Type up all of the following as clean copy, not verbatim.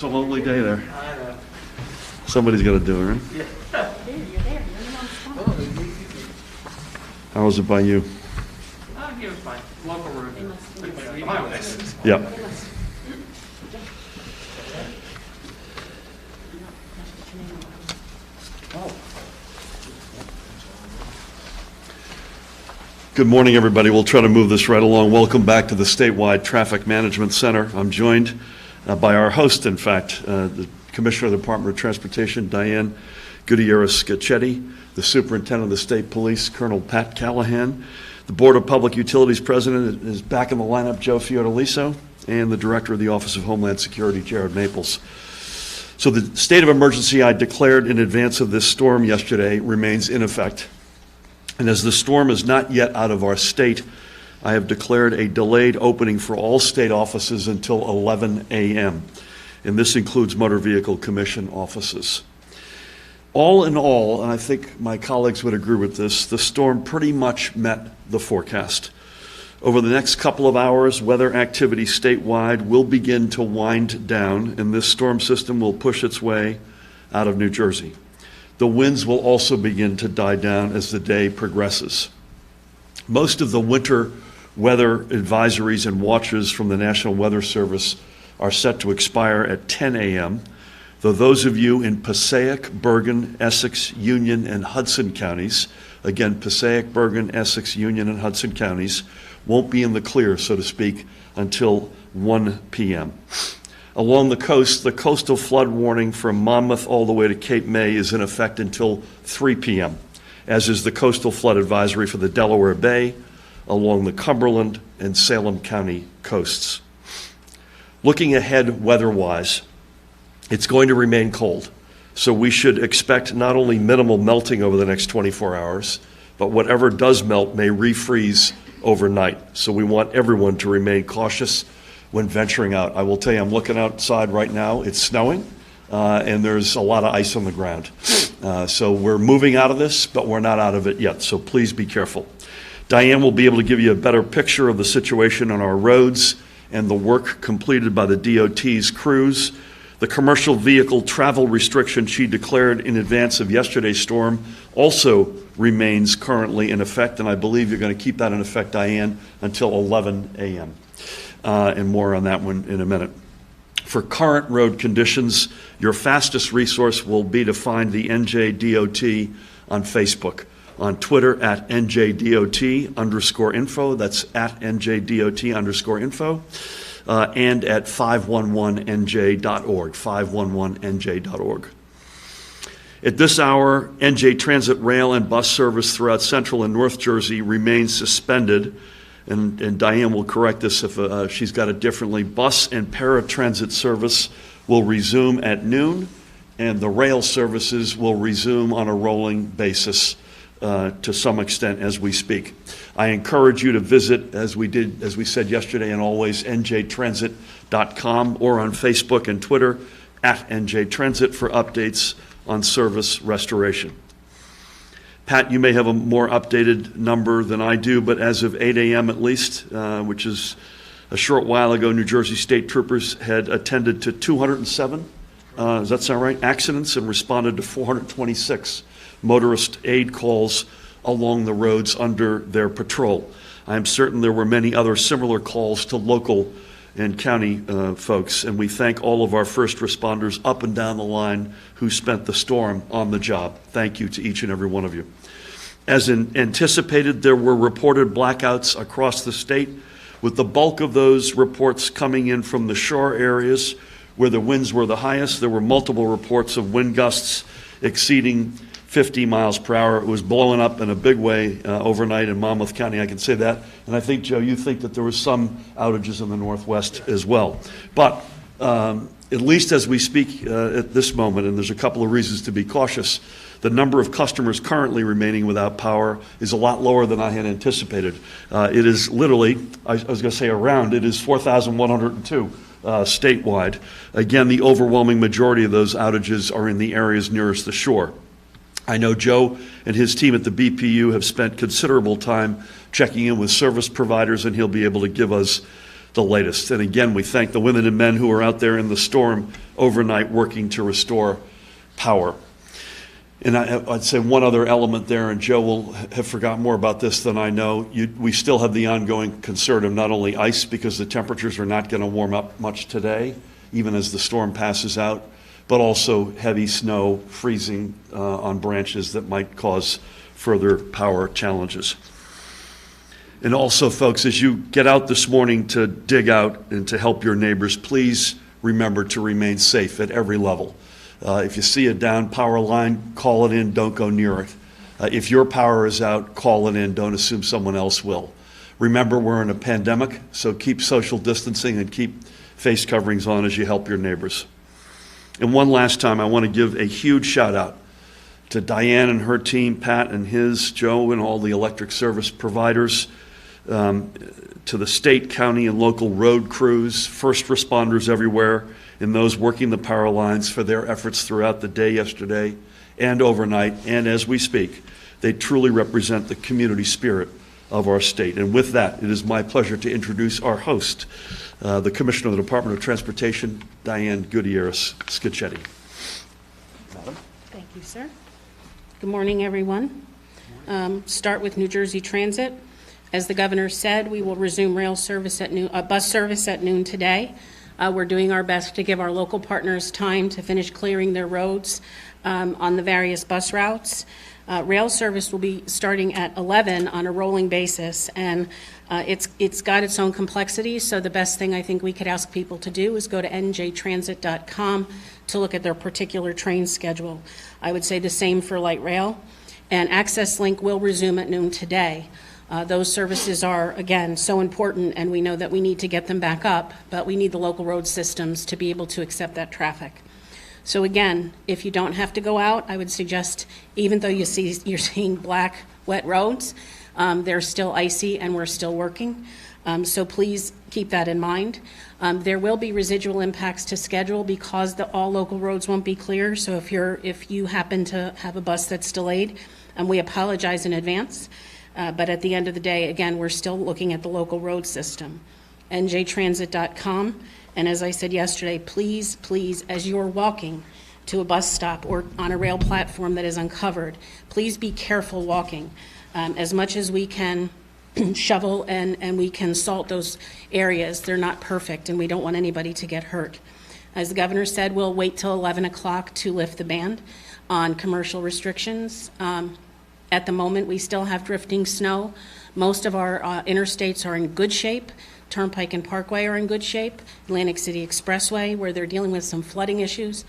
It's a lovely day there. I know. Somebody's got to do it, right? Yeah. Dude, you're there. You're the one that's How was it by you? He was fine. Local route. They must be The highways. Yeah. Good morning, everybody. We'll try to move this right along. Welcome back to the Statewide Traffic Management Center. I'm joined by our host, in fact, the Commissioner of the Department of Transportation, Diane Gutierrez Skechetti, the Superintendent of the State Police, Colonel Pat Callahan. The Board of Public Utilities President is back in the lineup, Joe Fiordaliso, and the Director of the Office of Homeland Security, Jared Maples. So the state of emergency I declared in advance of this storm yesterday remains in effect. And as the storm is not yet out of our state, I have declared a delayed opening for all state offices until 11 a.m. And this includes Motor Vehicle Commission offices. All in all, and I think my colleagues would agree with this, the storm pretty much met the forecast. Over the next couple of hours, weather activity statewide will begin to wind down, and this storm system will push its way out of New Jersey. The winds will also begin to die down as the day progresses. Most of the winter weather advisories and watches from the National Weather Service are set to expire at 10 a.m., though those of you in Passaic, Bergen, Essex, Union, and Hudson counties, again, Passaic, Bergen, Essex, Union, and Hudson counties, won't be in the clear, so to speak, until 1 p.m. Along the coast, the coastal flood warning from Monmouth all the way to Cape May is in effect until 3 p.m., as is the coastal flood advisory for the Delaware Bay, along the Cumberland and Salem County coasts. Looking ahead weather-wise, it's going to remain cold, so we should expect not only minimal melting over the next 24 hours, but whatever does melt may refreeze overnight. So we want everyone to remain cautious when venturing out. I will tell you, I'm looking outside right now. It's snowing, and there's a lot of ice on the ground. So we're moving out of this, but we're not out of it yet, so please be careful. Diane will be able to give you a better picture of the situation on our roads and the work completed by the DOT's crews. The commercial vehicle travel restriction she declared in advance of yesterday's storm also remains currently in effect, and I believe you're going to keep that in effect, Diane, until 11 a.m. And more on that one in a minute. For current road conditions, your fastest resource will be to find the NJDOT on Facebook, on Twitter at NJDOT_info, that's at NJDOT_info, and at 511nj.org, 511nj.org. At this hour, NJ Transit rail and bus service throughout Central and North Jersey remains suspended. And Diane will correct this if she's got it differently. Bus and paratransit service will resume at noon, and the rail services will resume on a rolling basis to some extent as we speak. I encourage you to visit, as we said yesterday and always, njtransit.com or on Facebook and Twitter at njtransit for updates on service restoration. Pat, you may have a more updated number than I do, but as of 8 a.m. at least, which is a short while ago, New Jersey State Troopers had attended to 207, does that sound right, accidents, and responded to 426 motorist aid calls along the roads under their patrol. I am certain there were many other similar calls to local and county folks, and we thank all of our first responders up and down the line who spent the storm on the job. Thank you to each and every one of you. As anticipated, there were reported blackouts across the state, with the bulk of those reports coming in from the shore areas where the winds were the highest. There were multiple reports of wind gusts exceeding 50 miles per hour. It was blowing up in a big way overnight in Monmouth County, I can say that. And I think, Joe, you think that there was some outages in the Northwest as well. But at least as we speak at this moment, and there's a couple of reasons to be cautious, the number of customers currently remaining without power is a lot lower than I had anticipated. It is literally, I was going to say around, it is 4,102 statewide. Again, the overwhelming majority of those outages are in the areas nearest the shore. I know Joe and his team at the BPU have spent considerable time checking in with service providers, and he'll be able to give us the latest. And again, we thank the women and men who are out there in the storm overnight working to restore power. And I'd say one other element there, and Joe will have forgotten more about this than I know. We still have the ongoing concern of not only ice, because the temperatures are not going to warm up much today, even as the storm passes out, but also heavy snow freezing on branches that might cause further power challenges. And also, folks, as you get out this morning to dig out and to help your neighbors, please remember to remain safe at every level. If you see a down power line, call it in, don't go near it. If your power is out, call it in, don't assume someone else will. Remember, we're in a pandemic, so keep social distancing and keep face coverings on as you help your neighbors. And one last time, I want to give a huge shout out to Diane and her team, Pat and his, Joe and all the electric service providers, to the state, county, and local road crews, first responders everywhere, and those working the power lines for their efforts throughout the day yesterday and overnight, and as we speak. They truly represent the community spirit of our state. And with that, it is my pleasure to introduce our host, the Commissioner of the Department of Transportation, Diane Gutierrez, Skechetti. Madam. Thank you, sir. Good morning, everyone. Start with New Jersey Transit. As the governor said, we will resume rail service at noon, bus service at noon today. We're doing our best to give our local partners time to finish clearing their roads on the various bus routes. Rail service will be starting at 11 on a rolling basis, and it's got its own complexities, so the best thing I think we could ask people to do is go to njtransit.com to look at their particular train schedule. I would say the same for light rail, and Access Link will resume at noon today. Those services are, again, so important, and we know that we need to get them back up, but we need the local road systems to be able to accept that traffic. So again, if you don't have to go out, I would suggest, even though you're seeing black, wet roads, they're still icy and we're still working. So please keep that in mind. There will be residual impacts to schedule because all local roads won't be clear. So if you happen to have a bus that's delayed, we apologize in advance. But at the end of the day, again, we're still looking at the local road system. njtransit.com. And as I said yesterday, please, please, as you're walking to a bus stop or on a rail platform that is uncovered, please be careful walking. As much as we can shovel and we can salt those areas, they're not perfect, and we don't want anybody to get hurt. As the governor said, we'll wait till 11 o'clock to lift the ban on commercial restrictions. At the moment, we still have drifting snow. Most of our interstates are in good shape. Turnpike and Parkway are in good shape. Atlantic City Expressway, where they're dealing with some flooding issues,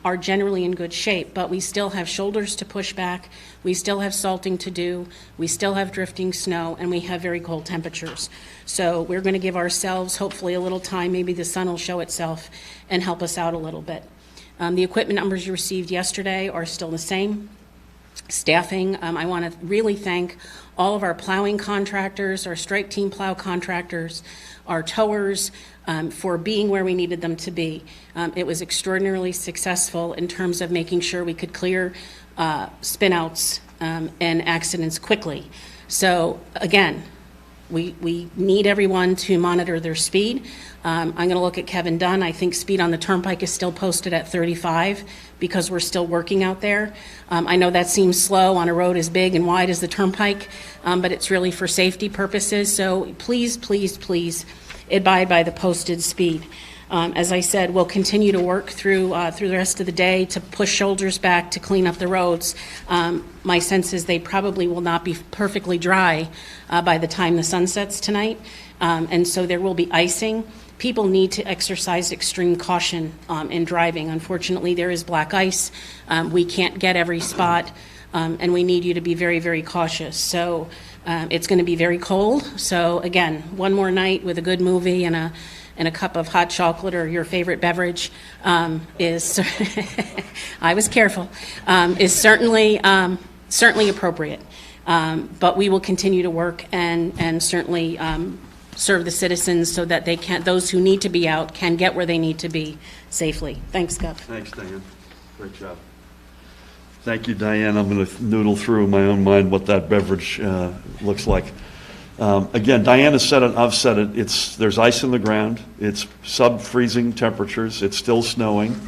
are generally in good shape, but we still have shoulders to push back. We still have salting to do. We still have drifting snow, and we have very cold temperatures. So we're going to give ourselves hopefully a little time. Maybe the sun will show itself and help us out a little bit. The equipment numbers you received yesterday are still the same. Staffing, I want to really thank all of our plowing contractors, our strike team plow contractors, our towers, for being where we needed them to be. It was extraordinarily successful in terms of making sure we could clear spinouts and accidents quickly. So again, we need everyone to monitor their speed. I'm going to look at Kevin Dunn. I think speed on the Turnpike is still posted at 35 because we're still working out there. I know that seems slow on a road as big and wide as the Turnpike, but it's really for safety purposes. So please, please, please abide by the posted speed. As I said, we'll continue to work through the rest of the day to push shoulders back to clean up the roads. My sense is they probably will not be perfectly dry by the time the sun sets tonight, and so there will be icing. People need to exercise extreme caution in driving. Unfortunately, there is black ice. We can't get every spot, and we need you to be very, very cautious. So it's going to be very cold. So again, one more night with a good movie and a cup of hot chocolate or your favorite beverage is I was careful, is certainly appropriate. But we will continue to work and certainly serve the citizens so that those who need to be out can get where they need to be safely. Thanks, Gov. Thanks, Diane. Great job. Thank you, Diane. I'm going to noodle through in my own mind what that beverage looks like. Again, Diane has said it, I've said it, there's ice in the ground, it's sub-freezing temperatures, it's still snowing.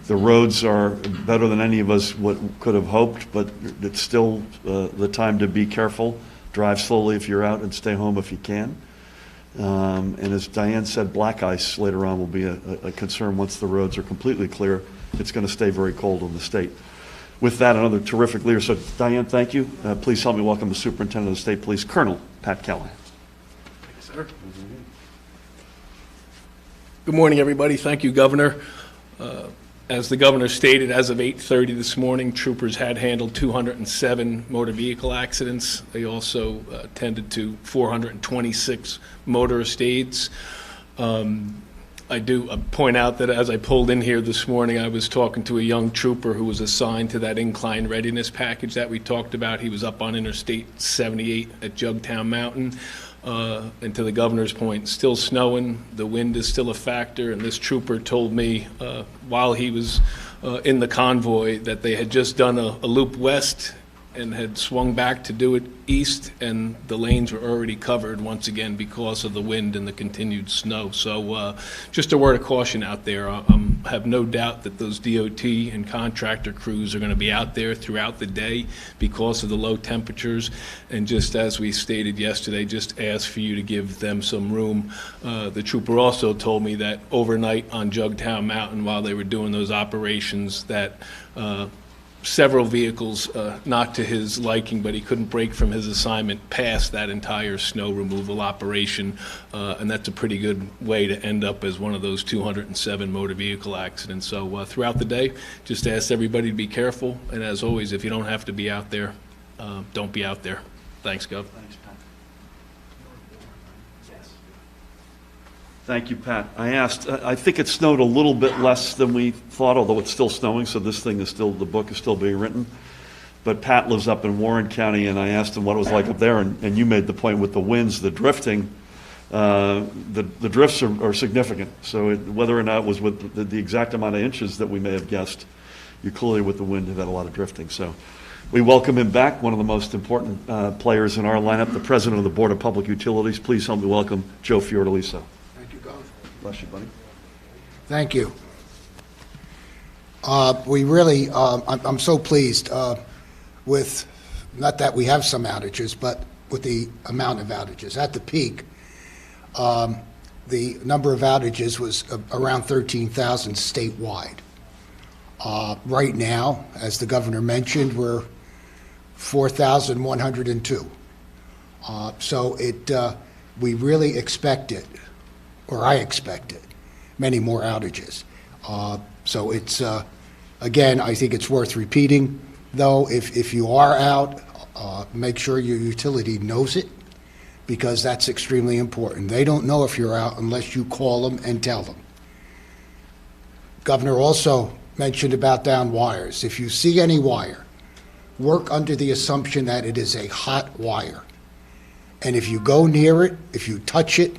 The roads are better than any of us could have hoped, but it's still the time to be careful. Drive slowly if you're out and stay home if you can. And as Diane said, black ice later on will be a concern once the roads are completely clear. It's going to stay very cold in the state. With that, another terrific leader. So Diane, thank you. Please help me welcome the Superintendent of the State Police, Colonel Pat Callahan. Thank you, sir. Good morning, everybody. Thank you, Governor. As the Governor stated, as of 8:30 this morning, troopers had handled 207 motor vehicle accidents. They also attended to 426 motorist aids. I do point out that as I pulled in here this morning, I was talking to a young trooper who was assigned to that incline readiness package that we talked about. He was up on Interstate 78 at Jugtown Mountain. And to the Governor's point, still snowing, the wind is still a factor, and this trooper told me while he was in the convoy that they had just done a loop west and had swung back to do it east, and the lanes were already covered once again because of the wind and the continued snow. So just a word of caution out there. I have no doubt that those DOT and contractor crews are going to be out there throughout the day because of the low temperatures. And just as we stated yesterday, just ask for you to give them some room. The trooper also told me that overnight on Jugtown Mountain, while they were doing those operations, that several vehicles, not to his liking, but he couldn't break from his assignment past that entire snow removal operation, and that's a pretty good way to end up as one of those 207 motor vehicle accidents. So throughout the day, just ask everybody to be careful, and as always, if you don't have to be out there, don't be out there. Thanks, Gov. Thanks, Pat. Thank you, Pat. I think it snowed a little bit less than we thought, although it's still snowing, so this thing is still, the book is still being written. But Pat lives up in Warren County, and I asked him what it was like up there, and you made the point with the winds, the drifting, the drifts are significant. So whether or not it was with the exact amount of inches that we may have guessed, you clearly with the wind have had a lot of drifting. So we welcome him back, one of the most important players in our lineup, the President of the Board of Public Utilities. Please help me welcome Joe Fiordaliso. Bless you, buddy. Thank you. We really, I'm so pleased with, not that we have some outages, but with the amount of outages. At the peak, the number of outages was around 13,000 statewide. Right now, as the Governor mentioned, we're 4,102. So we really expected, or I expected, many more outages. So it's, again, I think it's worth repeating, though, if you are out, make sure your utility knows it, because that's extremely important. They don't know if you're out unless you call them and tell them. Governor also mentioned about down wires. If you see any wire, work under the assumption that it is a hot wire. And if you go near it, if you touch it,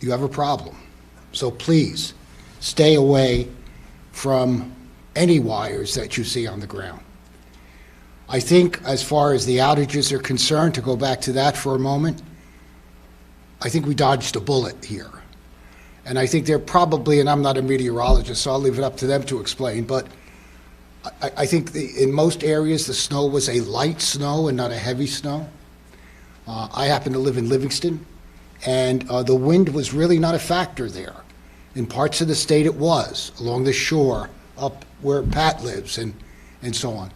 you have a problem. So please, stay away from any wires that you see on the ground. I think as far as the outages are concerned, to go back to that for a moment, I think we dodged a bullet here. And I think they're probably, and I'm not a meteorologist, so I'll leave it up to them to explain, but I think in most areas the snow was a light snow and not a heavy snow. I happen to live in Livingston, and the wind was really not a factor there. In parts of the state it was, along the shore, up where Pat lives, and so on.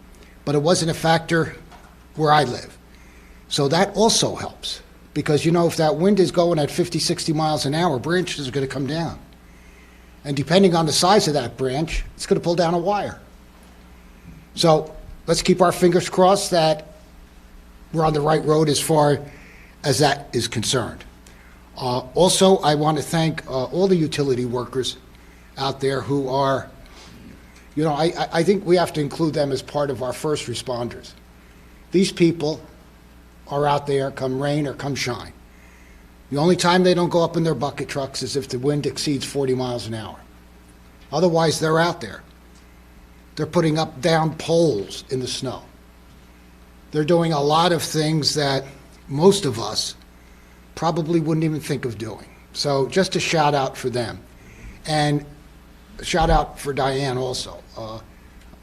But it wasn't a factor where I live. So that also helps, because you know, if that wind is going at 50, 60 miles an hour, branches are going to come down. And depending on the size of that branch, it's going to pull down a wire. So let's keep our fingers crossed that we're on the right road as far as that is concerned. Also, I want to thank all the utility workers out there who are, you know, I think we have to include them as part of our first responders. These people are out there come rain or come shine. The only time they don't go up in their bucket trucks is if the wind exceeds 40 miles an hour. Otherwise, they're out there. They're putting up down poles in the snow. They're doing a lot of things that most of us probably wouldn't even think of doing. So just a shout out for them. And a shout out for Diane also.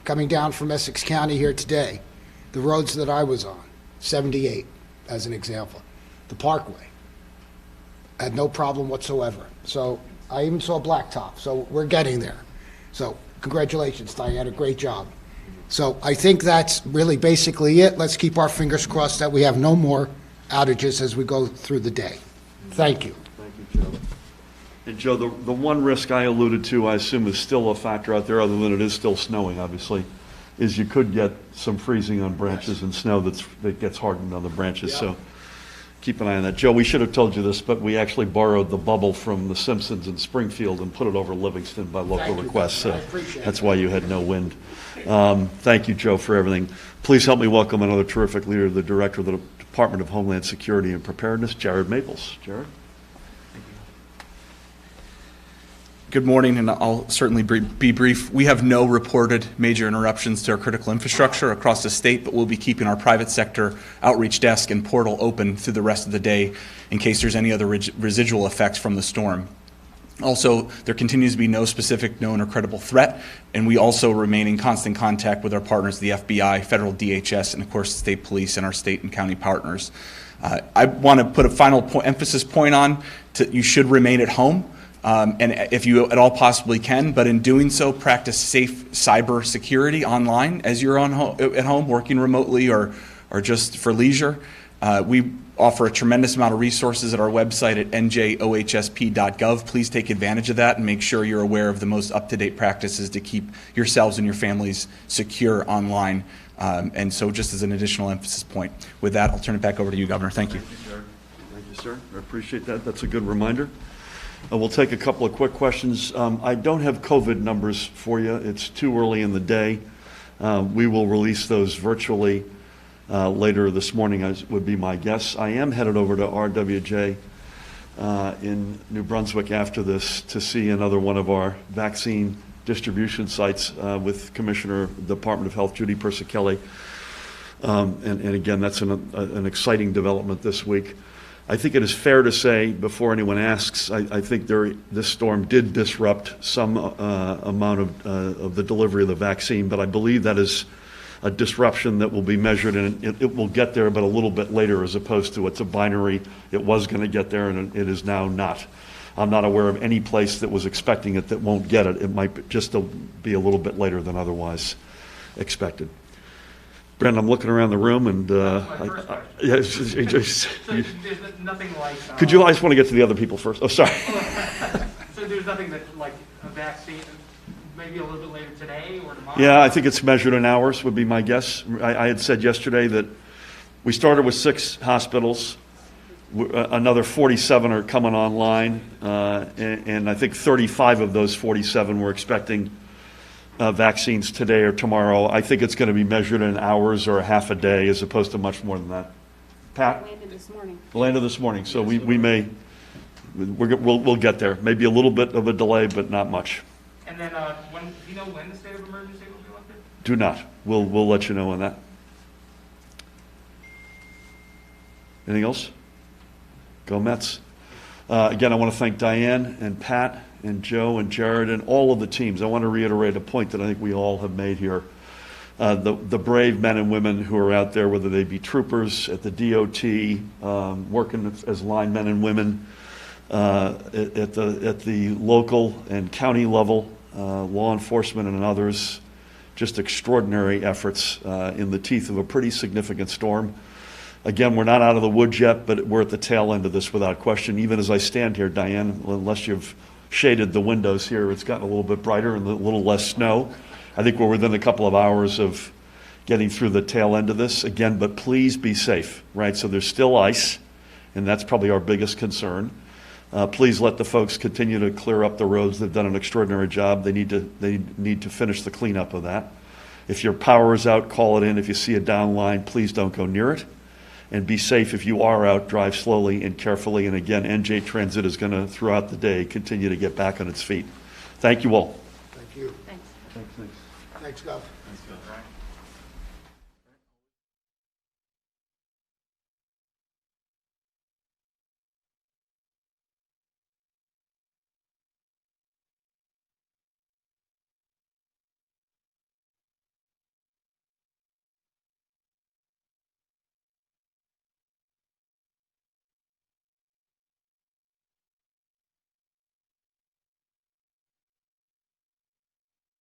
Coming down from Essex County here today, the roads that I was on, 78 as an example, the Parkway, had no problem whatsoever. So I even saw blacktop, so we're getting there. So congratulations, Diane, a great job. So I think that's really basically it. Let's keep our fingers crossed that we have no more outages as we go through the day. Thank you. Thank you, Joe. And Joe, the one risk I alluded to, I assume is still a factor out there, other than it is still snowing, obviously, is you could get some freezing on branches and snow that gets hardened on the branches, so keep an eye on that. Joe, we should have told you this, but we actually borrowed the bubble from The Simpsons in Springfield and put it over Livingston by local request, so that's why you had no wind. Thank you, Joe, for everything. Please help me welcome another terrific leader, the Director of the Department of Homeland Security and Preparedness, Jared Maples. Jared? Good morning, and I'll certainly be brief. We have no reported major interruptions to our critical infrastructure across the state, but we'll be keeping our private sector outreach desk and portal open through the rest of the day in case there's any other residual effects from the storm. Also, there continues to be no specific known or credible threat, and we also remain in constant contact with our partners, the FBI, federal DHS, and of course, the state police and our state and county partners. I want to put a final emphasis point on you should remain at home. And if you at all possibly can, but in doing so, practice safe cyber security online as you're at home, working remotely or just for leisure. We offer a tremendous amount of resources at our website at njohsp.gov. Please take advantage of that and make sure you're aware of the most up-to-date practices to keep yourselves and your families secure online. And so just as an additional emphasis point. With that, I'll turn it back over to you, Governor. Thank you. Thank you, Jared. Thank you, sir. I appreciate that. That's a good reminder. We'll take a couple of quick questions. I don't have COVID numbers for you. It's too early in the day. We will release those virtually later this morning, as would be my guess. I am headed over to RWJ in New Brunswick after this to see another one of our vaccine distribution sites with Commissioner of the Department of Health, Judy Persicelli. And again, that's an exciting development this week. I think it is fair to say, before anyone asks, I think this storm did disrupt some amount of the delivery of the vaccine, but I believe that is a disruption that will be measured, and it will get there, but a little bit later, as opposed to it's a binary, it was going to get there, and it is now not. I'm not aware of any place that was expecting it that won't get it. It might just be a little bit later than otherwise expected. Brent, I'm looking around the room, and There's nothing like. Could you? I just want to get to the other people first. Oh, sorry. So there's nothing that like a vaccine, maybe a little bit later today or tomorrow. Yeah, I think it's measured in hours, would be my guess. I had said yesterday that we started with 6 hospitals. Another 47 are coming online, and I think 35 of those 47 we're expecting vaccines today or tomorrow. I think it's going to be measured in hours or a half a day as opposed to much more than that. Pat? Landed this morning. Landed this morning, so we'll get there. Maybe a little bit of a delay, but not much. And then, do you know when the state of emergency will be lifted? Do not. We'll let you know on that. Anything else? Go Mets. Again, I want to thank Diane and Pat and Joe and Jared and all of the teams. I want to reiterate a point that I think we all have made here. The brave men and women who are out there, whether they be troopers at the DOT, working as linemen and women at the local and county level, law enforcement and others, just extraordinary efforts in the teeth of a pretty significant storm. Again, we're not out of the woods yet, but we're at the tail end of this without question. Even as I stand here, Diane, unless you've shaded the windows here, it's gotten a little bit brighter and a little less snow. I think we're within a couple of hours of getting through the tail end of this. Again, but please be safe, right? So there's still ice, and that's probably our biggest concern. Please let the folks continue to clear up the roads. They've done an extraordinary job. They need to finish the cleanup of that. If your power is out, call it in. If you see a down line, please don't go near it. And be safe. If you are out, drive slowly and carefully. And again, NJ Transit is going to, throughout the day, continue to get back on its feet. Thank you all. Thank you. Thanks. Thanks. Thanks, Gov. Right.